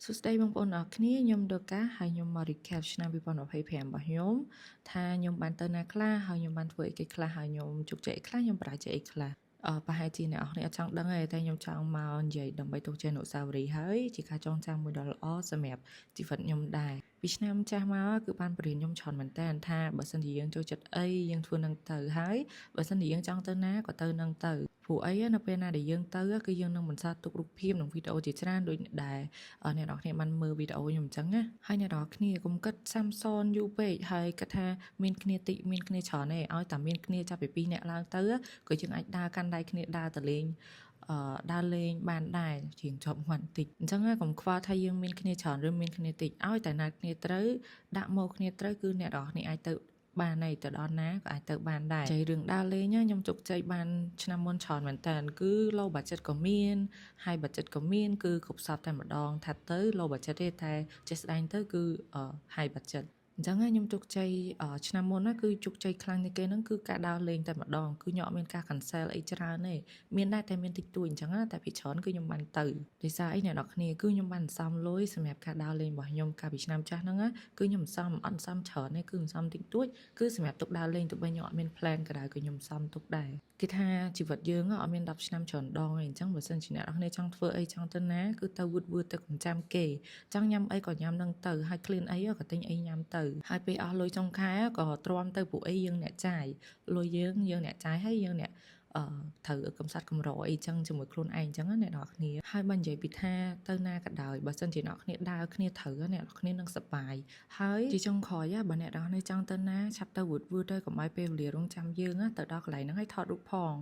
សួស្តីបងប្អូនអរគ្នាខ្ញុំដូកាហើយខ្ញុំមក recap ឆ្នាំ2025របស់ខ្ញុំថាខ្ញុំបានទៅណាខ្លះហើយខ្ញុំបានធ្វើអីគេខ្លះហើយខ្ញុំជោគជ័យអីខ្លះខ្ញុំបរាជ័យអីខ្លះប្រហែលជាអ្នកនរគ្នាអត់ចង់ដឹងទេតែខ្ញុំចង់មកនិយាយដើម្បីទុកជាអនុស្សាវរីយ៍ហើយជាការចងចាំមួយដ៏ល្អសម្រាប់ជីវិតខ្ញុំដែរពីឆ្នាំចាស់មកគឺបានបរៀនខ្ញុំច្រើនមែនតើថាបើសិនជាយើងចូលចិត្តអីយើងធ្វើនឹងទៅហើយបើសិនជាយើងចង់ទៅណាក៏ទៅនឹងទៅព្រោះអីនៅពេលណាដែលយើងទៅគឺយើងនឹងបន្សល់ទុករូបភាពនិងវីដេអូជាច្រើនដូចដែលអ្នកនរគ្នាបានមើលវីដេអូខ្ញុំអញ្ចឹងណាហើយអ្នកនរគ្នាកុំគិតសាំសូនយូរពេកហើយគិតថាមានគ្នាតិចមានគ្នាច្រើនទេឲ្យតែមានគ្នាចាប់ពី2នាក់ឡើងទៅក៏យើងអាចដើរកាន់ដៃគ្នាដើរទៅលេងដើរលេងបានដែរជាងជាប់មាត់តិចអញ្ចឹងកុំខ្វល់ថាយើងមានគ្នាច្រើនឬមានគ្នាតិចឲ្យតែណាត់គ្នាត្រូវដាក់មកគ្នាត្រូវគឺអ្នកនរគ្នាអាចទៅបានហើយទៅដល់ណាក៏អាចទៅបានដែរចៃរឿងដើរលេងខ្ញុំជោគជ័យបានឆ្នាំមុនច្រើនមែនតើគឺ low budget ក៏មាន high budget ក៏មានគឺគ្រប់សពតែម្ដងថាទៅ low budget ទេតែចេះស្ដែងទៅគឺ high budget អញ្ចឹងខ្ញុំជោគជ័យឆ្នាំមុនណាគឺជោគជ័យខ្លាំងជាងគេហ្នឹងគឺការដើរលេងតែម្ដងគឺខ្ញុំអត់មានការ cancel អីច្រើនទេមានដែរតែមានតិចតួចអញ្ចឹងណាតែពីច្រើនគឺខ្ញុំបានទៅដោយសារអីអ្នកនរគ្នាគឺខ្ញុំបានសំលុយសម្រាប់ការដើរលេងរបស់ខ្ញុំកាលពីឆ្នាំចាស់ហ្នឹងគឺខ្ញុំអត់សំច្រើនទេគឺសំតិចតួចគឺសម្រាប់ទុកដើរលេងទោះបីខ្ញុំអត់មាន plan ក៏ដោយក៏ខ្ញុំសំទុកដែរគេថាជីវិតយើងអត់មាន10ឆ្នាំច្រើនដងទេអញ្ចឹងបើសិនជាអ្នកនរគ្នាចង់ធ្វើអីចង់ទៅណាគឺទៅវឺតទៅកុំចាំគេចង់ញ៉ាំអីក៏ញ៉ាំនឹងទៅហើយឃ្លានអីក៏ទិញអីញ៉ាំទៅហើយពេលអស់លុយចុងខែក៏ទ្រាំទៅពួកអីយើងអ្នកចាយលុយយើងអ្នកចាយហើយយើងអ្នកត្រូវកំសត់កម្រអីចឹងជាមួយខ្លួនឯងចឹងអ្នកនរគ្នាហើយបើនិយាយពីថាទៅណាក៏ដោយបើសិនជាអ្នកគ្នាដើរគ្នាត្រូវអ្នកនរគ្នានឹងសប្បាយហើយជាចុងក្រោយបើអ្នកនរគ្នាចង់ទៅណាឆាប់ទៅវឺតទៅកុំឲ្យពេលវេលារងចាំយើងទៅដល់កន្លែងហ្នឹងឲ្យថតរូបផង